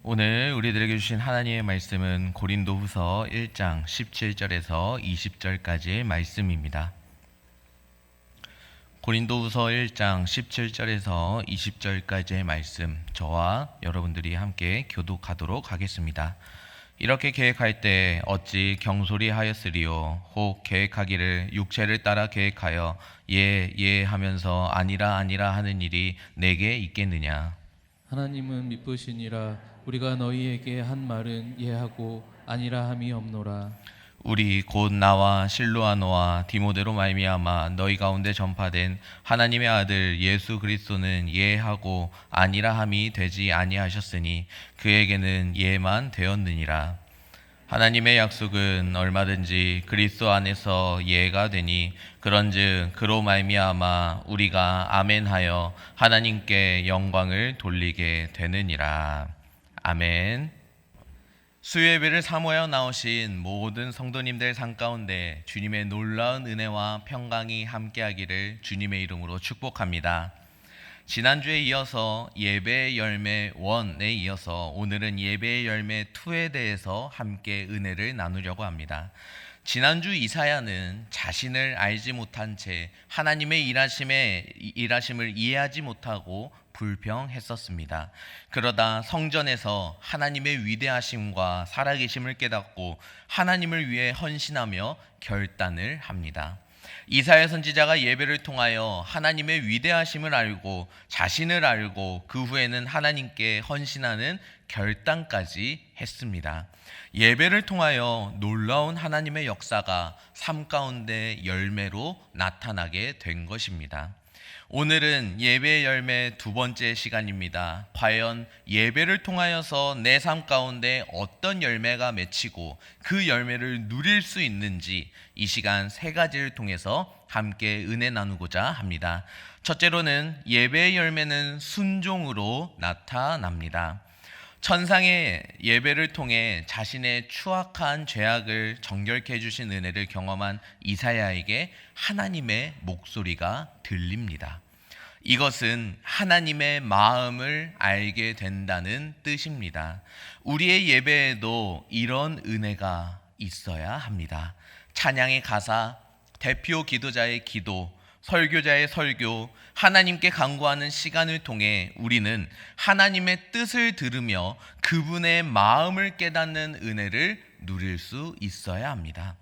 오늘 우리들에게 주신 하나님의 말씀은 고린도후서 1장 17절에서 20절까지의 말씀입니다. 고린도후서 1장 17절에서 20절까지의 말씀, 저와 여러분들이 함께 교독하도록 하겠습니다. 이렇게 계획할 때 어찌 경솔히 하였으리요? 혹 계획하기를 육체를 따라 계획하여 예 하면서 아니라 하는 일이 내게 있겠느냐? 하나님은 미쁘시니라. 우리가 너희에게 한 말은 예하고 아니라 함이 없노라. 우리 곧 나와 실로아노와 디모데로 말미암아 너희 가운데 전파된 하나님의 아들 예수 그리스도는 예하고 아니라 함이 되지 아니하셨으니 그에게는 예만 되었느니라. 하나님의 약속은 얼마든지 그리스도 안에서 예가 되니 그런즉 그로 말미암아 우리가 아멘하여 하나님께 영광을 돌리게 되느니라. 아멘. 수요예배를 사모하여 나오신 모든 성도님들 삶 가운데 주님의 놀라운 은혜와 평강이 함께하기를 주님의 이름으로 축복합니다. 지난주에 이어서 예배의 열매 1에 이어서 오늘은 예배의 열매 2에 대해서 함께 은혜를 나누려고 합니다. 지난주 이사야는 자신을 알지 못한 채 하나님의 일하심을 이해하지 못하고 불평했었습니다. 그러다 성전에서 하나님의 위대하심과 살아계심을 깨닫고 하나님을 위해 헌신하며 결단을 합니다. 이사야 선지자가 예배를 통하여 하나님의 위대하심을 알고 자신을 알고 그 후에는 하나님께 헌신하는 결단까지 했습니다. 예배를 통하여 놀라운 하나님의 역사가 삶 가운데 열매로 나타나게 된 것입니다. 오늘은 예배의 열매 2번째 시간입니다. 과연 예배를 통하여서 내 삶 가운데 어떤 열매가 맺히고 그 열매를 누릴 수 있는지 이 시간 3가지를 통해서 함께 은혜 나누고자 합니다. 첫째로는 예배의 열매는 순종으로 나타납니다. 천상의 예배를 통해 자신의 추악한 죄악을 정결케 해주신 은혜를 경험한 이사야에게 하나님의 목소리가 들립니다. 이것은 하나님의 마음을 알게 된다는 뜻입니다. 우리의 예배에도 이런 은혜가 있어야 합니다. 찬양의 가사, 대표 기도자의 기도, 설교자의 설교, 하나님께 간구하는 시간을 통해 우리는 하나님의 뜻을 들으며 그분의 마음을 깨닫는 은혜를 누릴 수 있어야 합니다.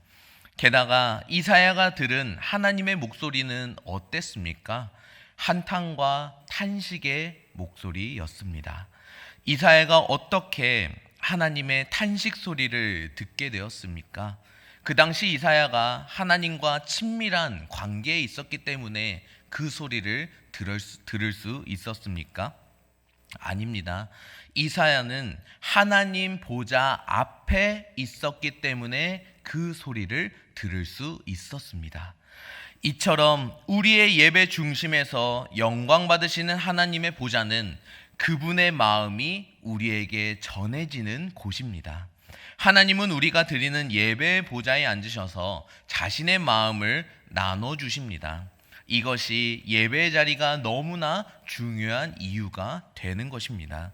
게다가 이사야가 들은 하나님의 목소리는 어땠습니까? 한탄과 탄식의 목소리였습니다. 이사야가 어떻게 하나님의 탄식 소리를 듣게 되었습니까? 그 당시 이사야가 하나님과 친밀한 관계에 있었기 때문에 그 소리를 들을 수 있었습니까? 아닙니다. 이사야는 하나님 보좌 앞에 있었기 때문에 그 소리를 들을 수 있었습니다. 이처럼 우리의 예배 중심에서 영광 받으시는 하나님의 보좌는 그분의 마음이 우리에게 전해지는 곳입니다. 하나님은 우리가 드리는 예배의 보좌에 앉으셔서 자신의 마음을 나눠주십니다. 이것이 예배의 자리가 너무나 중요한 이유가 되는 것입니다.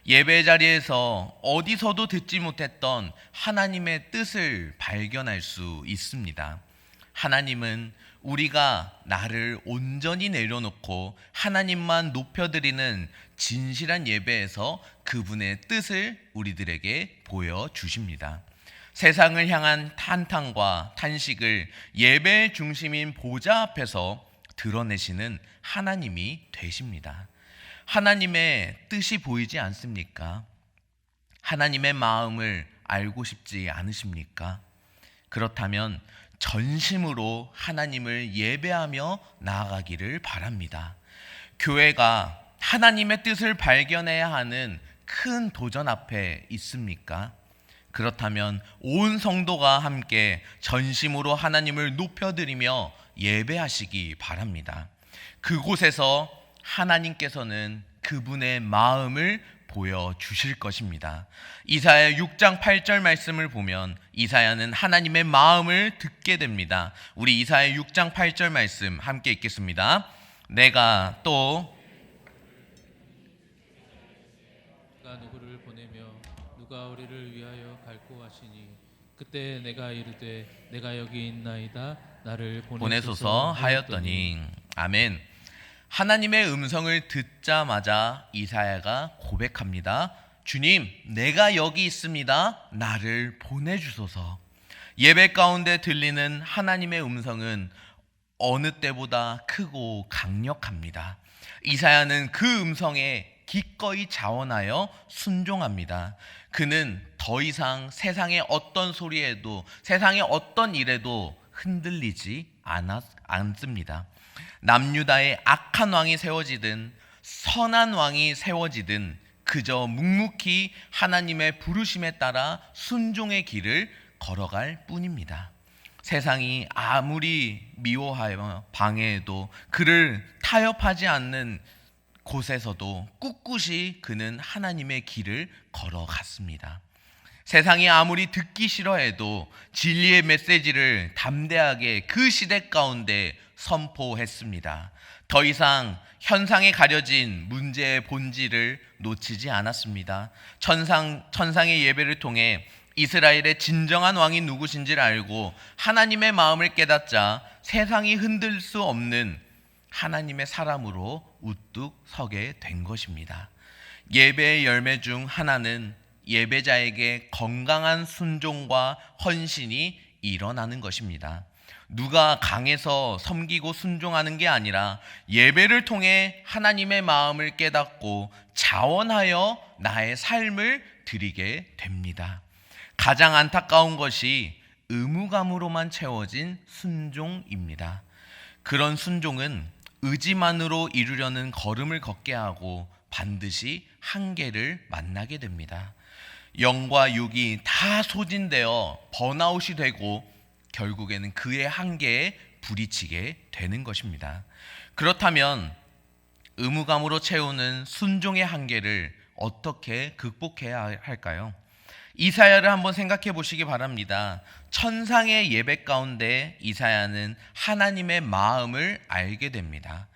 예배의 자리에서 어디서도 듣지 못했던 하나님의 뜻을 발견할 수 있습니다. 하나님은 우리가 나를 온전히 내려놓고 하나님만 높여드리는 진실한 예배에서 그분의 뜻을 우리들에게 보여주십니다. 세상을 향한 탄탄과 탄식을 예배의 중심인 보좌 앞에서 드러내시는 하나님이 되십니다. 하나님의 뜻이 보이지 않습니까? 하나님의 마음을 알고 싶지 않으십니까? 그렇다면 전심으로 하나님을 예배하며 나아가기를 바랍니다. 교회가 하나님의 뜻을 발견해야 하는 큰 도전 앞에 있습니까? 그렇다면 온 성도가 함께 전심으로 하나님을 높여드리며 예배하시기 바랍니다. 그곳에서 하나님께서는 그분의 마음을 보여주실 것입니다. 이사야 6장 8절 말씀을 보면 이사야는 하나님의 마음을 듣게 됩니다. 우리 이사야 6장 8절 말씀 함께 읽겠습니다. 내가 또 내가 누구를 보내며 누가 우리를 위하여 갈고 하시니 그때 내가 이르되 내가 여기 있나이다 나를 보내소서 하였더니. 아멘. 하나님의 음성을 듣자마자 이사야가 고백합니다. 주님, 내가 여기 있습니다. 나를 보내주소서. 예배 가운데 들리는 하나님의 음성은 어느 때보다 크고 강력합니다. 이사야는 그 음성에 기꺼이 자원하여 순종합니다. 그는 더 이상 세상의 어떤 소리에도, 세상의 어떤 일에도 흔들리지 않습니다. 남유다의 악한 왕이 세워지든 선한 왕이 세워지든 그저 묵묵히 하나님의 부르심에 따라 순종의 길을 걸어갈 뿐입니다. 세상이 아무리 미워하여 방해해도 그를 타협하지 않는 곳에서도 꿋꿋이 그는 하나님의 길을 걸어갔습니다. 세상이 아무리 듣기 싫어해도 진리의 메시지를 담대하게 그 시대 가운데 선포했습니다. 더 이상 현상에 가려진 문제의 본질을 놓치지 않았습니다. 천상의 예배를 통해 이스라엘의 진정한 왕이 누구신지를 알고 하나님의 마음을 깨닫자 세상이 흔들 수 없는 하나님의 사람으로 우뚝 서게 된 것입니다. 예배의 열매 중 하나는 예배자에게 건강한 순종과 헌신이 일어나는 것입니다. 누가 강해서 섬기고 순종하는 게 아니라 예배를 통해 하나님의 마음을 깨닫고 자원하여 나의 삶을 드리게 됩니다. 가장 안타까운 것이 의무감으로만 채워진 순종입니다. 그런 순종은 의지만으로 이루려는 걸음을 걷게 하고 반드시 한계를 만나게 됩니다. 영과 육이 다 소진되어 번아웃이 되고 결국에는 그의 한계에 부딪히게 되는 것입니다. 그렇다면 의무감으로 채우는 순종의 한계를 어떻게 극복해야 할까요? 이사야를 한번 생각해 보시기 바랍니다. 천상의 예배 가운데 이사야는 하나님의 마음을 알게 됩니다.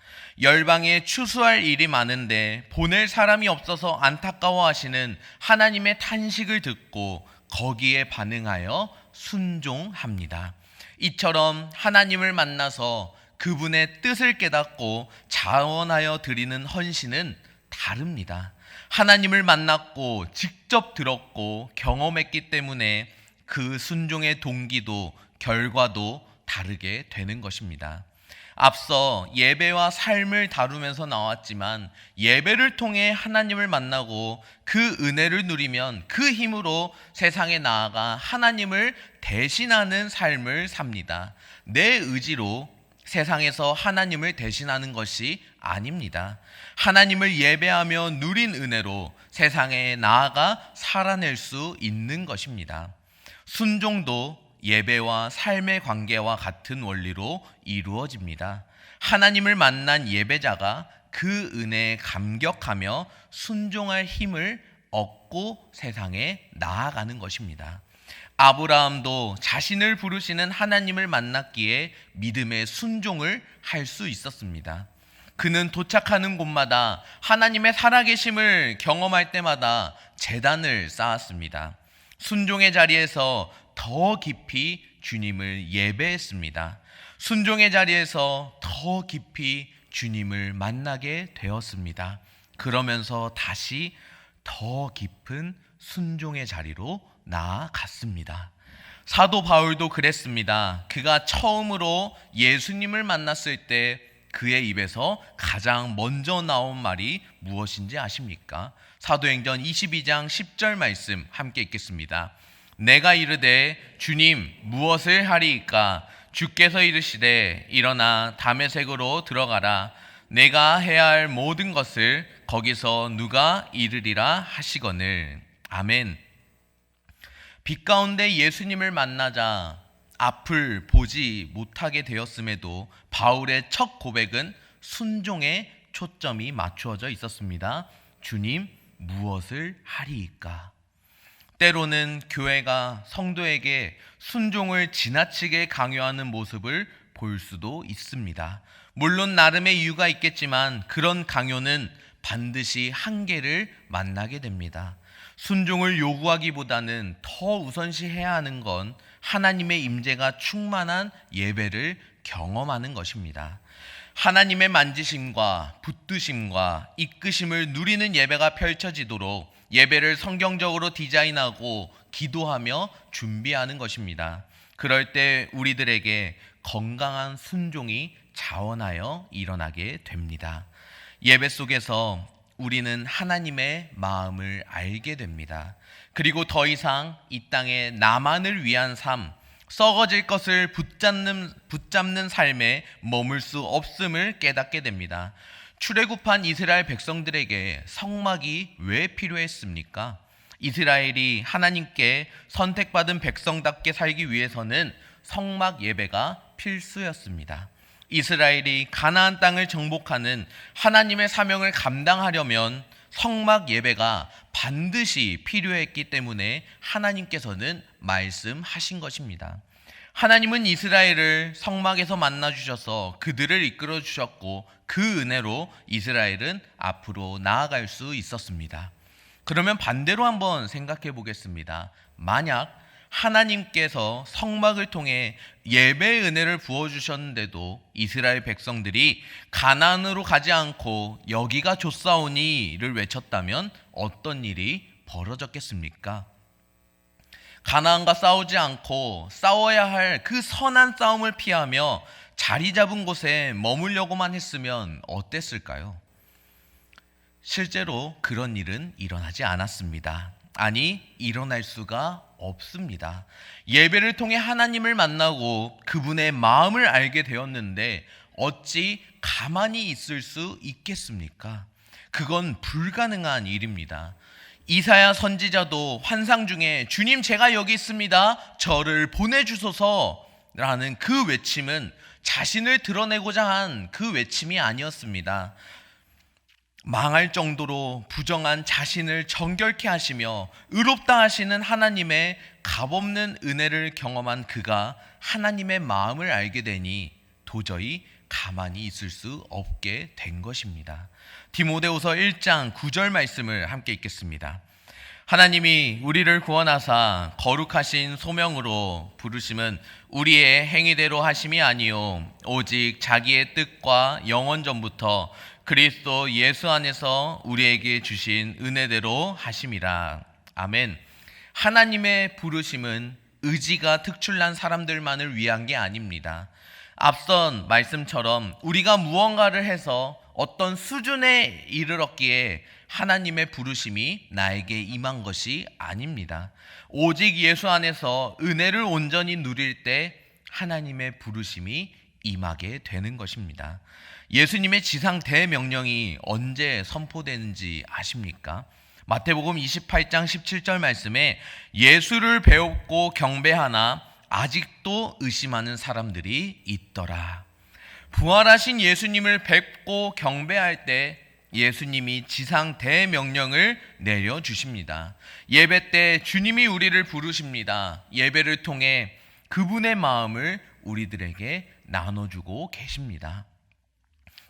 열방에 추수할 일이 많은데 보낼 사람이 없어서 안타까워하시는 하나님의 탄식을 듣고 거기에 반응하여 순종합니다. 이처럼 하나님을 만나서 그분의 뜻을 깨닫고 자원하여 드리는 헌신은 다릅니다. 하나님을 만났고 직접 들었고 경험했기 때문에 그 순종의 동기도 결과도 다르게 되는 것입니다. 앞서 예배와 삶을 다루면서 나왔지만 예배를 통해 하나님을 만나고 그 은혜를 누리면 그 힘으로 세상에 나아가 하나님을 대신하는 삶을 삽니다. 내 의지로 세상에서 하나님을 대신하는 것이 아닙니다. 하나님을 예배하며 누린 은혜로 세상에 나아가 살아낼 수 있는 것입니다. 순종도 예배와 삶의 관계와 같은 원리로 이루어집니다. 하나님을 만난 예배자가 그 은혜에 감격하며 순종할 힘을 얻고 세상에 나아가는 것입니다. 아브라함도 자신을 부르시는 하나님을 만났기에 믿음의 순종을 할 수 있었습니다. 그는 도착하는 곳마다 하나님의 살아계심을 경험할 때마다 제단을 쌓았습니다. 순종의 자리에서 더 깊이 주님을 예배했습니다. 순종의 자리에서 더 깊이 주님을 만나게 되었습니다. 그러면서 다시 더 깊은 순종의 자리로 나아갔습니다. 사도 바울도 그랬습니다. 그가 처음으로 예수님을 만났을 때 그의 입에서 가장 먼저 나온 말이 무엇인지 아십니까? 사도행전 22장 10절 말씀 함께 읽겠습니다. 내가 이르되 주님 무엇을 하리이까? 주께서 이르시되 일어나 다메섹으로 들어가라. 내가 해야 할 모든 것을 거기서 누가 이르리라 하시거늘. 아멘. 빛 가운데 예수님을 만나자 앞을 보지 못하게 되었음에도 바울의 첫 고백은 순종에 초점이 맞추어져 있었습니다. 주님 무엇을 하리이까? 때로는 교회가 성도에게 순종을 지나치게 강요하는 모습을 볼 수도 있습니다. 물론 나름의 이유가 있겠지만 그런 강요는 반드시 한계를 만나게 됩니다. 순종을 요구하기보다는 더 우선시해야 하는 건 하나님의 임재가 충만한 예배를 경험하는 것입니다. 하나님의 만지심과 붙드심과 이끄심을 누리는 예배가 펼쳐지도록 예배를 성경적으로 디자인하고 기도하며 준비하는 것입니다. 그럴 때 우리들에게 건강한 순종이 자원하여 일어나게 됩니다. 예배 속에서 우리는 하나님의 마음을 알게 됩니다. 그리고 더 이상 이 땅에 나만을 위한 삶, 썩어질 것을 붙잡는 삶에 머물 수 없음을 깨닫게 됩니다. 출애굽한 이스라엘 백성들에게 성막이 왜 필요했습니까? 이스라엘이 하나님께 선택받은 백성답게 살기 위해서는 성막 예배가 필수였습니다. 이스라엘이 가나안 땅을 정복하는 하나님의 사명을 감당하려면 성막 예배가 반드시 필요했기 때문에 하나님께서는 말씀하신 것입니다. 하나님은 이스라엘을 성막에서 만나 주셔서 그들을 이끌어 주셨고 그 은혜로 이스라엘은 앞으로 나아갈 수 있었습니다. 그러면 반대로 한번 생각해 보겠습니다. 만약 하나님께서 성막을 통해 예배의 은혜를 부어주셨는데도 이스라엘 백성들이 가나안으로 가지 않고 여기가 좋사오니를 외쳤다면 어떤 일이 벌어졌겠습니까? 가나안과 싸우지 않고 싸워야 할 그 선한 싸움을 피하며 자리 잡은 곳에 머물려고만 했으면 어땠을까요? 실제로 그런 일은 일어나지 않았습니다. 아니, 일어날 수가 없습니다. 예배를 통해 하나님을 만나고 그분의 마음을 알게 되었는데 어찌 가만히 있을 수 있겠습니까? 그건 불가능한 일입니다. 이사야 선지자도 환상 중에 주님 제가 여기 있습니다. 저를 보내주소서라는 그 외침은 자신을 드러내고자 한 그 외침이 아니었습니다. 망할 정도로 부정한 자신을 정결케 하시며 의롭다 하시는 하나님의 값없는 은혜를 경험한 그가 하나님의 마음을 알게 되니 도저히 가만히 있을 수 없게 된 것입니다. 디모데후서 1장 9절 말씀을 함께 읽겠습니다. 하나님이 우리를 구원하사 거룩하신 소명으로 부르심은 우리의 행위대로 하심이 아니요 오직 자기의 뜻과 영원 전부터 그리스도 예수 안에서 우리에게 주신 은혜대로 하심이라. 아멘. 하나님의 부르심은 의지가 특출난 사람들만을 위한 게 아닙니다. 앞선 말씀처럼 우리가 무언가를 해서 어떤 수준에 이르렀기에 하나님의 부르심이 나에게 임한 것이 아닙니다. 오직 예수 안에서 은혜를 온전히 누릴 때 하나님의 부르심이 임하게 되는 것입니다. 예수님의 지상 대명령이 언제 선포되는지 아십니까? 마태복음 28장 17절 말씀에 예수를 배웠고 경배하나 아직도 의심하는 사람들이 있더라. 부활하신 예수님을 뵙고 경배할 때 예수님이 지상 대명령을 내려주십니다. 예배 때 주님이 우리를 부르십니다. 예배를 통해 그분의 마음을 우리들에게 나눠주고 계십니다.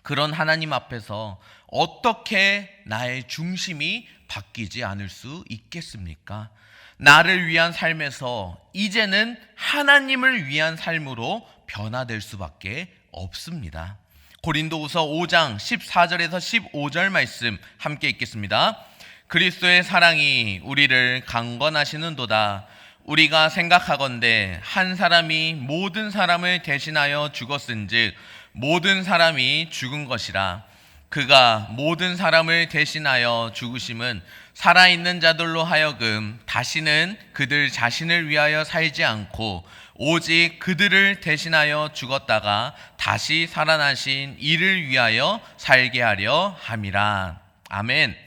그런 하나님 앞에서 어떻게 나의 중심이 바뀌지 않을 수 있겠습니까? 나를 위한 삶에서 이제는 하나님을 위한 삶으로 변화될 수밖에 없습니다. 고린도후서 5장 14절에서 15절 말씀 함께 읽겠습니다. 그리스도의 사랑이 우리를 강건하시는도다. 우리가 생각하건대 한 사람이 모든 사람을 대신하여 죽었은즉 모든 사람이 죽은 것이라. 그가 모든 사람을 대신하여 죽으심은 살아있는 자들로 하여금 다시는 그들 자신을 위하여 살지 않고 오직 그들을 대신하여 죽었다가 다시 살아나신 이를 위하여 살게 하려 함이라. 아멘.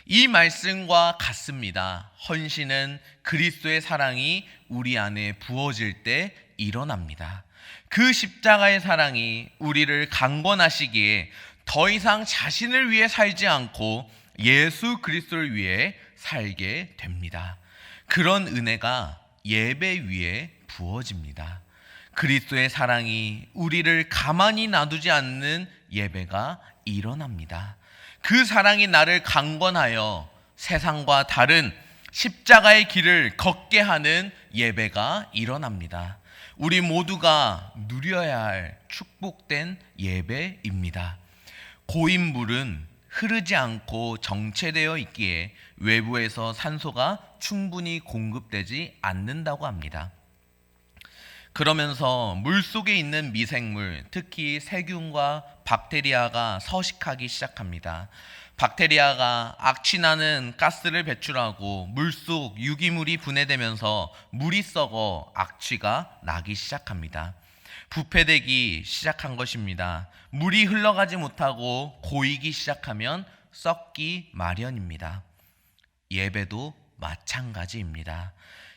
이 말씀과 같습니다. 헌신은 그리스도의 사랑이 우리 안에 부어질 때 일어납니다. 그 십자가의 사랑이 우리를 강건하시기에 더 이상 자신을 위해 살지 않고 예수 그리스도를 위해 살게 됩니다. 그런 은혜가 예배 위에 부어집니다. 그리스도의 사랑이 우리를 가만히 놔두지 않는 예배가 일어납니다. 그 사랑이 나를 강권하여 세상과 다른 십자가의 길을 걷게 하는 예배가 일어납니다. 우리 모두가 누려야 할 축복된 예배입니다. 고인물은 흐르지 않고 정체되어 있기에 외부에서 산소가 충분히 공급되지 않는다고 합니다. 그러면서 물속에 있는 미생물, 특히 세균과 박테리아가 서식하기 시작합니다. 박테리아가 악취나는 가스를 배출하고 물속 유기물이 분해되면서 물이 썩어 악취가 나기 시작합니다. 부패되기 시작한 것입니다. 물이 흘러가지 못하고 고이기 시작하면 썩기 마련입니다. 예배도 마찬가지입니다.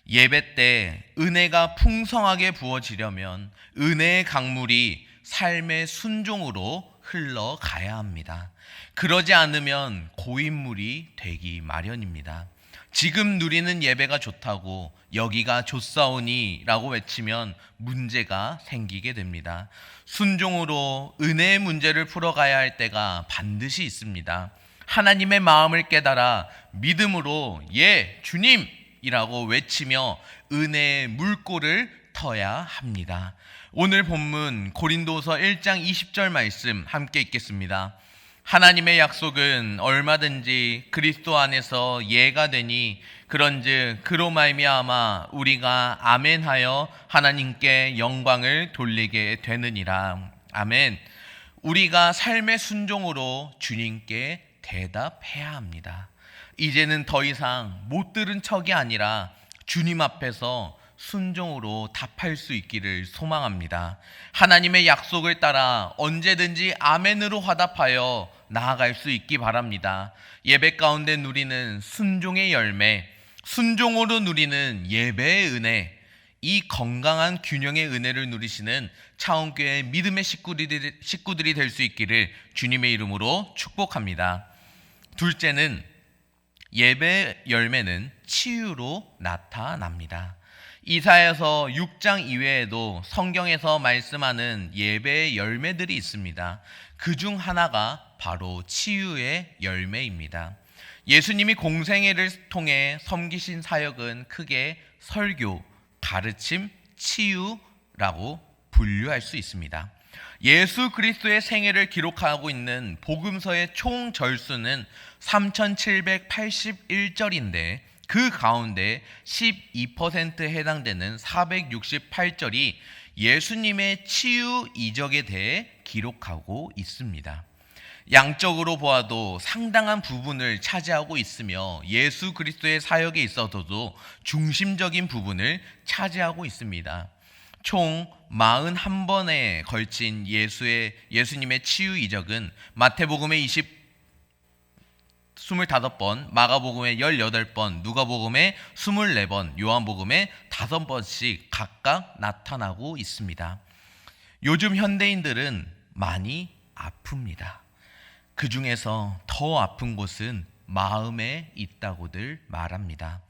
예배 때 은혜가 풍성하게 부어지려면 은혜의 강물이 삶의 순종으로 흘러가야 합니다. 그러지 않으면 고인물이 되기 마련입니다. 지금 누리는 예배가 좋다고 여기가 좋사오니 라고 외치면 문제가 생기게 됩니다. 순종으로 은혜의 문제를 풀어가야 할 때가 반드시 있습니다. 하나님의 마음을 깨달아 믿음으로 예 주님 이라고 외치며 은혜의 물꼬를 터야 합니다. 오늘 본문 고린도서 1장 20절 말씀 함께 읽겠습니다. 하나님의 약속은 얼마든지 그리스도 안에서 예가 되니 그런즉 그로 말미암아 우리가 아멘하여 하나님께 영광을 돌리게 되느니라. 아멘. 우리가 삶의 순종으로 주님께 대답해야 합니다. 이제는 더 이상 못 들은 척이 아니라 주님 앞에서 순종으로 답할 수 있기를 소망합니다. 하나님의 약속을 따라 언제든지 아멘으로 화답하여 나아갈 수 있기 바랍니다. 예배 가운데 누리는 순종의 열매, 순종으로 누리는 예배의 은혜, 이 건강한 균형의 은혜를 누리시는 차원교회 믿음의 식구들이 될 수 있기를 주님의 이름으로 축복합니다. 둘째는 예배 열매는 치유로 나타납니다. 이사야서 6장 이외에도 성경에서 말씀하는 예배의 열매들이 있습니다. 그중 하나가 바로 치유의 열매입니다. 예수님이 공생애를 통해 섬기신 사역은 크게 설교, 가르침, 치유라고 분류할 수 있습니다. 예수 그리스도의 생애를 기록하고 있는 복음서의 총 절수는 3781절인데 그 가운데 12%에 해당되는 468절이 예수님의 치유 이적에 대해 기록하고 있습니다. 양적으로 보아도 상당한 부분을 차지하고 있으며 예수 그리스도의 사역에 있어서도 중심적인 부분을 차지하고 있습니다. 총 41번에 걸친 예수님의 치유 이적은 마태복음의 25번, 마가복음의 18번, 누가복음의 24번, 요한복음의 5번씩 각각 나타나고 있습니다. 요즘 현대인들은 많이 아픕니다. 그 중에서 더 아픈 곳은 마음에 있다고들 말합니다.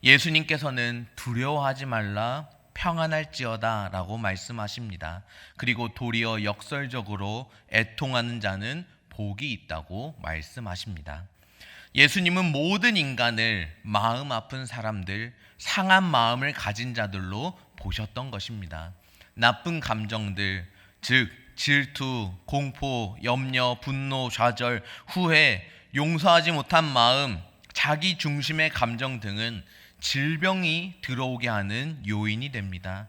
예수님께서는 두려워하지 말라 평안할지어다 라고 말씀하십니다. 그리고 도리어 역설적으로 애통하는 자는 복이 있다고 말씀하십니다. 예수님은 모든 인간을 마음 아픈 사람들, 상한 마음을 가진 자들로 보셨던 것입니다. 나쁜 감정들, 즉 질투, 공포, 염려, 분노, 좌절, 후회, 용서하지 못한 마음, 자기 중심의 감정 등은 질병이 들어오게 하는 요인이 됩니다.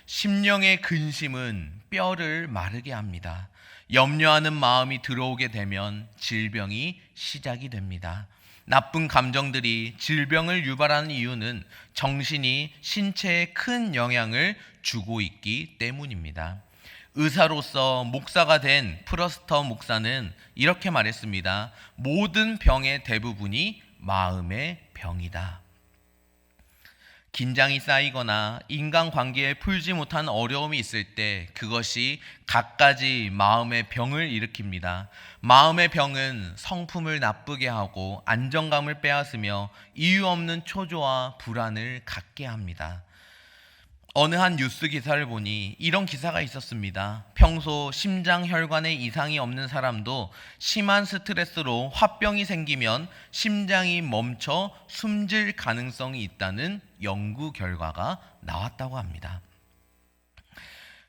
심령의 근심은 뼈를 마르게 합니다. 염려하는 마음이 들어오게 되면 질병이 시작이 됩니다. 나쁜 감정들이 질병을 유발하는 이유는 정신이 신체에 큰 영향을 주고 있기 때문입니다. 의사로서 목사가 된 프러스터 목사는 이렇게 말했습니다. 모든 병의 대부분이 마음의 병이다. 긴장이 쌓이거나 인간관계에 풀지 못한 어려움이 있을 때 그것이 갖가지 마음의 병을 일으킵니다. 마음의 병은 성품을 나쁘게 하고 안정감을 빼앗으며 이유 없는 초조와 불안을 갖게 합니다. 어느 한 뉴스 기사를 보니 이런 기사가 있었습니다. 평소 심장 혈관에 이상이 없는 사람도 심한 스트레스로 화병이 생기면 심장이 멈춰 숨질 가능성이 있다는 연구 결과가 나왔다고 합니다.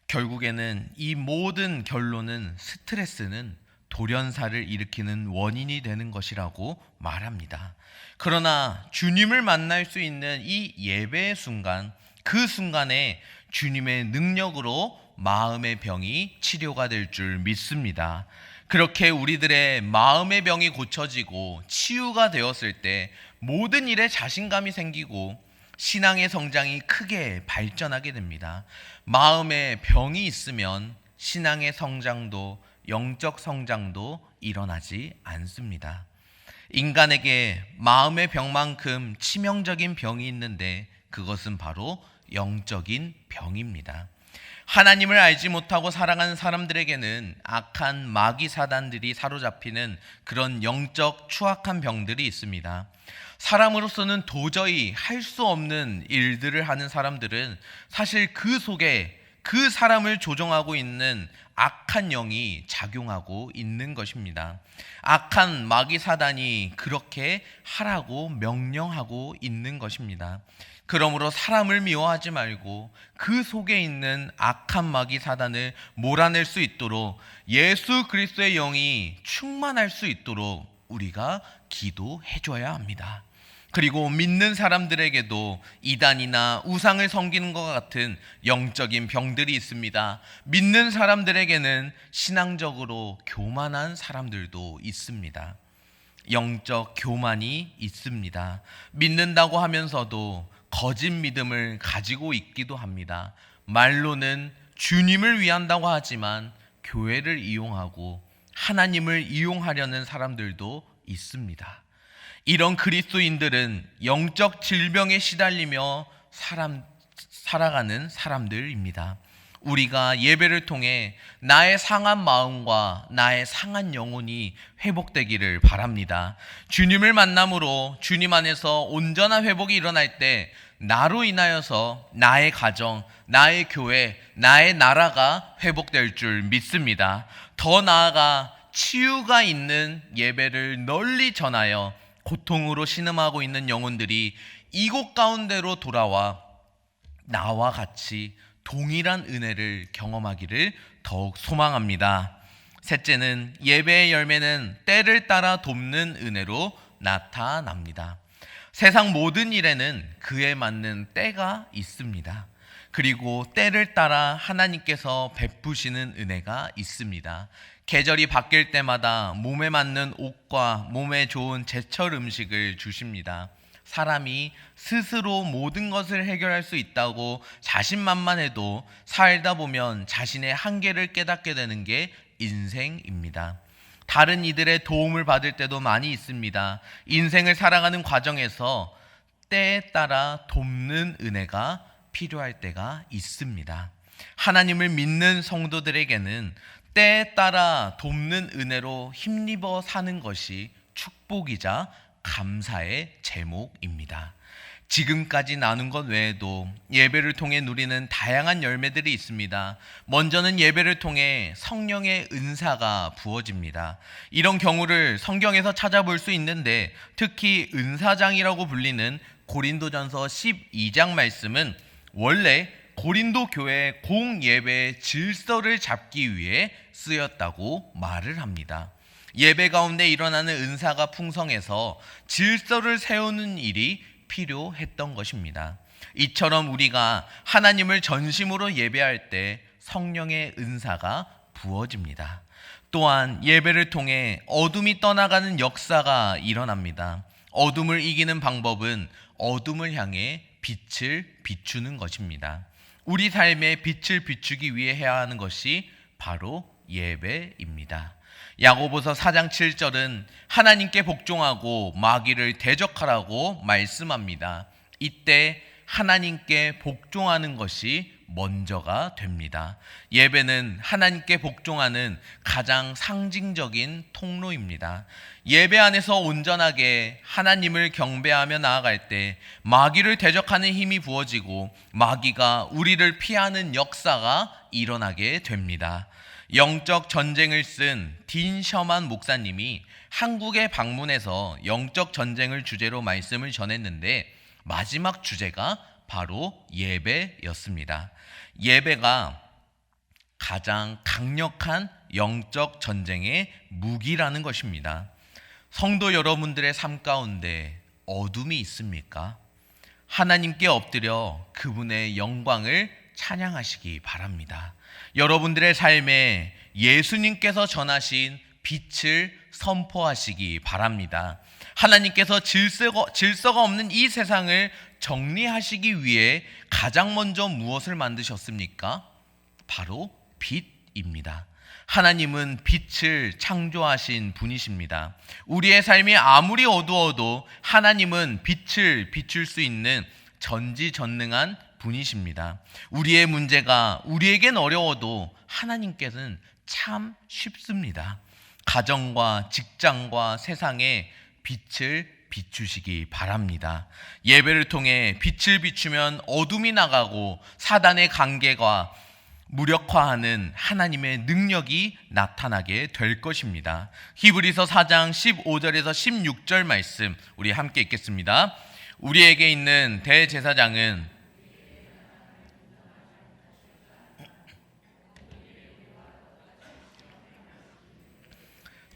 결국에는 이 모든 결론은 스트레스는 돌연사를 일으키는 원인이 되는 것이라고 말합니다. 그러나 주님을 만날 수 있는 이 예배의 순간, 그 순간에 주님의 능력으로 마음의 병이 치료가 될 줄 믿습니다. 그렇게 우리들의 마음의 병이 고쳐지고 치유가 되었을 때 모든 일에 자신감이 생기고 신앙의 성장이 크게 발전하게 됩니다. 마음에 병이 있으면 신앙의 성장도 영적 성장도 일어나지 않습니다. 인간에게 마음의 병만큼 치명적인 병이 있는데 그것은 바로 영적인 병입니다. 하나님을 알지 못하고 살아가는 사람들에게는 악한 마귀 사단들이 사로잡히는 그런 영적 추악한 병들이 있습니다. 사람으로서는 도저히 할 수 없는 일들을 하는 사람들은 사실 그 속에 그 사람을 조종하고 있는 악한 영이 작용하고 있는 것입니다. 악한 마귀 사단이 그렇게 하라고 명령하고 있는 것입니다. 그러므로 사람을 미워하지 말고 그 속에 있는 악한 마귀 사단을 몰아낼 수 있도록 예수 그리스도의 영이 충만할 수 있도록 우리가 기도해 줘야 합니다. 그리고 믿는 사람들에게도 이단이나 우상을 섬기는 것 같은 영적인 병들이 있습니다. 믿는 사람들에게는 신앙적으로 교만한 사람들도 있습니다. 영적 교만이 있습니다. 믿는다고 하면서도 거짓 믿음을 가지고 있기도 합니다. 말로는 주님을 위한다고 하지만 교회를 이용하고 하나님을 이용하려는 사람들도 있습니다. 이런 그리스도인들은 영적 질병에 시달리며 살아가는 사람들입니다. 우리가 예배를 통해 나의 상한 마음과 나의 상한 영혼이 회복되기를 바랍니다. 주님을 만남으로 주님 안에서 온전한 회복이 일어날 때 나로 인하여서 나의 가정, 나의 교회, 나의 나라가 회복될 줄 믿습니다. 더 나아가 치유가 있는 예배를 널리 전하여 고통으로 신음하고 있는 영혼들이 이곳 가운데로 돌아와 나와 같이 동일한 은혜를 경험하기를 더욱 소망합니다. 셋째는 예배의 열매는 때를 따라 돕는 은혜로 나타납니다. 세상 모든 일에는 그에 맞는 때가 있습니다. 그리고 때를 따라 하나님께서 베푸시는 은혜가 있습니다. 계절이 바뀔 때마다 몸에 맞는 옷과 몸에 좋은 제철 음식을 주십니다. 사람이 스스로 모든 것을 해결할 수 있다고 자신만만해도 살다 보면 자신의 한계를 깨닫게 되는 게 인생입니다. 다른 이들의 도움을 받을 때도 많이 있습니다. 인생을 살아가는 과정에서 때에 따라 돕는 은혜가 필요할 때가 있습니다. 하나님을 믿는 성도들에게는 때에 따라 돕는 은혜로 힘입어 사는 것이 축복이자 감사의 제목입니다. 지금까지 나눈 것 외에도 예배를 통해 누리는 다양한 열매들이 있습니다. 먼저는 예배를 통해 성령의 은사가 부어집니다. 이런 경우를 성경에서 찾아볼 수 있는데 특히 은사장이라고 불리는 고린도전서 12장 말씀은 원래 고린도 교회 공예배의 질서를 잡기 위해 쓰였다고 말을 합니다. 예배 가운데 일어나는 은사가 풍성해서 질서를 세우는 일이 필요했던 것입니다. 이처럼 우리가 하나님을 전심으로 예배할 때 성령의 은사가 부어집니다. 또한 예배를 통해 어둠이 떠나가는 역사가 일어납니다. 어둠을 이기는 방법은 어둠을 향해 빛을 비추는 것입니다. 우리 삶에 빛을 비추기 위해 해야 하는 것이 바로 예배입니다. 야고보서 4장 7절은 하나님께 복종하고 마귀를 대적하라고 말씀합니다. 이때 하나님께 복종하는 것이 먼저가 됩니다. 예배는 하나님께 복종하는 가장 상징적인 통로입니다. 예배 안에서 온전하게 하나님을 경배하며 나아갈 때 마귀를 대적하는 힘이 부어지고 마귀가 우리를 피하는 역사가 일어나게 됩니다. 영적 전쟁을 쓴 딘 셔만 목사님이 한국에 방문해서 영적 전쟁을 주제로 말씀을 전했는데 마지막 주제가 바로 예배였습니다. 예배가 가장 강력한 영적 전쟁의 무기라는 것입니다. 성도 여러분들의 삶 가운데 어둠이 있습니까? 하나님께 엎드려 그분의 영광을 찬양하시기 바랍니다. 여러분들의 삶에 예수님께서 전하신 빛을 선포하시기 바랍니다. 하나님께서 질서가 없는 이 세상을 정리하시기 위해 가장 먼저 무엇을 만드셨습니까? 바로 빛입니다. 하나님은 빛을 창조하신 분이십니다. 우리의 삶이 아무리 어두워도 하나님은 빛을 비출 수 있는 전지전능한 분이십니다. 우리의 문제가 우리에겐 어려워도 하나님께서는 참 쉽습니다. 가정과 직장과 세상에 빛을 비추시기 바랍니다. 예배를 통해 빛을 비추면 어둠이 나가고 사단의 관계가 무력화하는 하나님의 능력이 나타나게 될 것입니다. 히브리서 4장 15절에서 16절 말씀 우리 함께 읽겠습니다. 우리에게 있는 대제사장은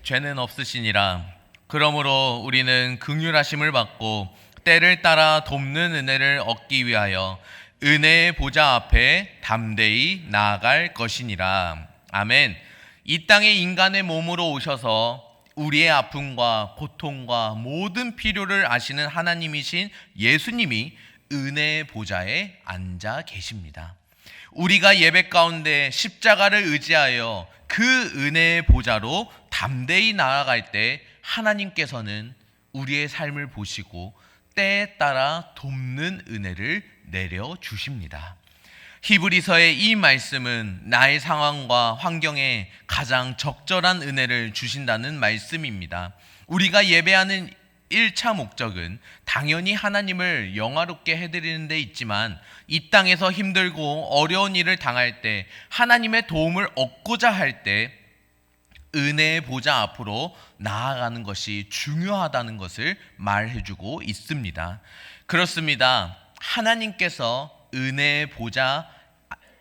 죄는 없으시니라. 그러므로 우리는 긍휼하심을 받고 때를 따라 돕는 은혜를 얻기 위하여 은혜의 보좌 앞에 담대히 나아갈 것이니라. 아멘. 이 땅에 인간의 몸으로 오셔서 우리의 아픔과 고통과 모든 필요를 아시는 하나님이신 예수님이 은혜의 보좌에 앉아 계십니다. 우리가 예배 가운데 십자가를 의지하여 그 은혜의 보좌로 담대히 나아갈 때 하나님께서는 우리의 삶을 보시고 때에 따라 돕는 은혜를 내려주십니다. 히브리서의 이 말씀은 나의 상황과 환경에 가장 적절한 은혜를 주신다는 말씀입니다. 우리가 예배하는 1차 목적은 당연히 하나님을 영화롭게 해드리는 데 있지만 이 땅에서 힘들고 어려운 일을 당할 때 하나님의 도움을 얻고자 할 때 은혜의 보좌 앞으로 나아가는 것이 중요하다는 것을 말해주고 있습니다. 그렇습니다. 하나님께서 은혜의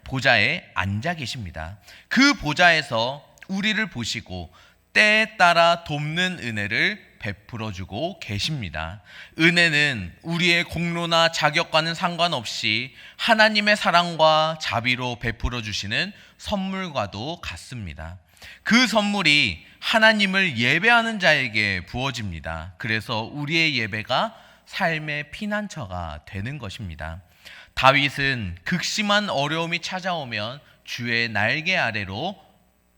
보좌에 앉아 계십니다. 그 보좌에서 우리를 보시고 때에 따라 돕는 은혜를 베풀어주고 계십니다. 은혜는 우리의 공로나 자격과는 상관없이 하나님의 사랑과 자비로 베풀어 주시는 선물과도 같습니다. 그 선물이 하나님을 예배하는 자에게 부어집니다. 그래서 우리의 예배가 삶의 피난처가 되는 것입니다. 다윗은 극심한 어려움이 찾아오면 주의 날개 아래로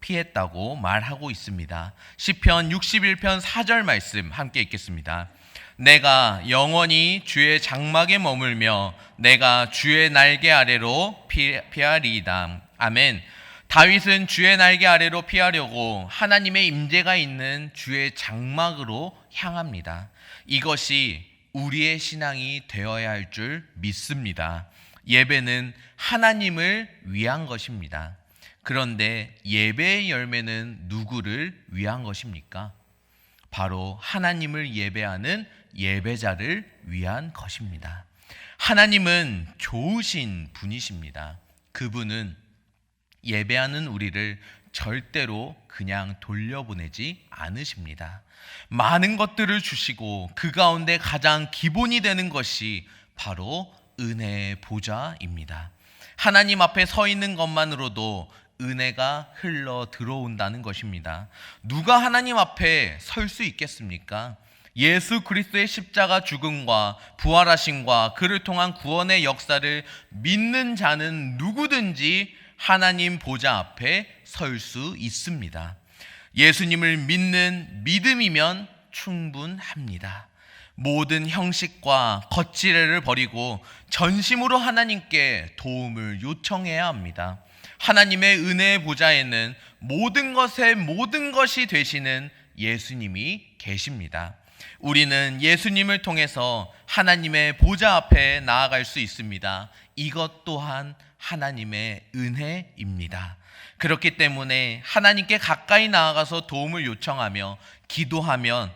피했다고 말하고 있습니다. 시편 61편 4절 말씀 함께 읽겠습니다. 내가 영원히 주의 장막에 머물며 내가 주의 날개 아래로 피하리이다. 아멘. 다윗은 주의 날개 아래로 피하려고 하나님의 임재가 있는 주의 장막으로 향합니다. 이것이 우리의 신앙이 되어야 할 줄 믿습니다. 예배는 하나님을 위한 것입니다. 그런데 예배의 열매는 누구를 위한 것입니까? 바로 하나님을 예배하는 예배자를 위한 것입니다. 하나님은 좋으신 분이십니다. 그분은 예배하는 우리를 절대로 그냥 돌려보내지 않으십니다. 많은 것들을 주시고 그 가운데 가장 기본이 되는 것이 바로 은혜의 보좌입니다. 하나님 앞에 서 있는 것만으로도 은혜가 흘러 들어온다는 것입니다. 누가 하나님 앞에 설 수 있겠습니까? 예수 그리스도의 십자가 죽음과 부활하심과 그를 통한 구원의 역사를 믿는 자는 누구든지 하나님 보좌 앞에 설 수 있습니다. 예수님을 믿는 믿음이면 충분합니다. 모든 형식과 거칠애를 버리고 전심으로 하나님께 도움을 요청해야 합니다. 하나님의 은혜의 보좌에는 모든 것의 모든 것이 되시는 예수님이 계십니다. 우리는 예수님을 통해서 하나님의 보좌 앞에 나아갈 수 있습니다. 이것 또한 하나님의 은혜입니다. 그렇기 때문에 하나님께 가까이 나아가서 도움을 요청하며 기도하면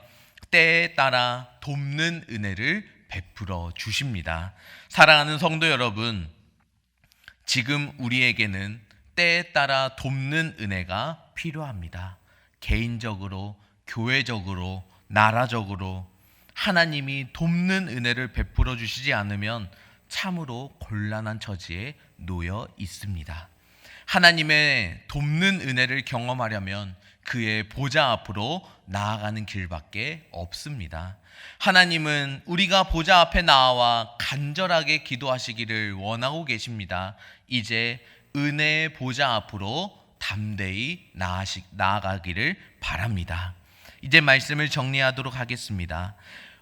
때에 따라 돕는 은혜를 베풀어 주십니다. 사랑하는 성도 여러분, 지금 우리에게는 때에 따라 돕는 은혜가 필요합니다. 개인적으로, 교회적으로, 나라적으로 하나님이 돕는 은혜를 베풀어 주시지 않으면 참으로 곤란한 처지에 놓여 있습니다. 하나님의 돕는 은혜를 경험하려면 그의 보좌 앞으로 나아가는 길밖에 없습니다. 하나님은 우리가 보좌 앞에 나와 간절하게 기도하시기를 원하고 계십니다. 이제 은혜의 보좌 앞으로 담대히 나아가기를 바랍니다. 이제 말씀을 정리하도록 하겠습니다.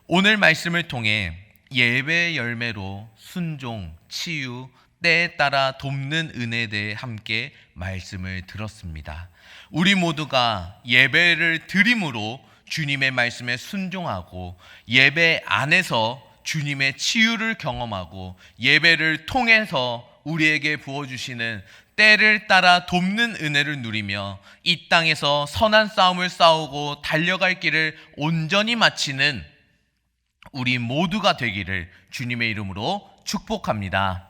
오늘 말씀을 통해 예배의 열매로 순종, 치유, 때에 따라 돕는 은혜에 대해 함께 말씀을 들었습니다. 우리 모두가 예배를 드림으로 주님의 말씀에 순종하고 예배 안에서 주님의 치유를 경험하고 예배를 통해서 우리에게 부어주시는 때를 따라 돕는 은혜를 누리며 이 땅에서 선한 싸움을 싸우고 달려갈 길을 온전히 마치는 우리 모두가 되기를 주님의 이름으로 축복합니다.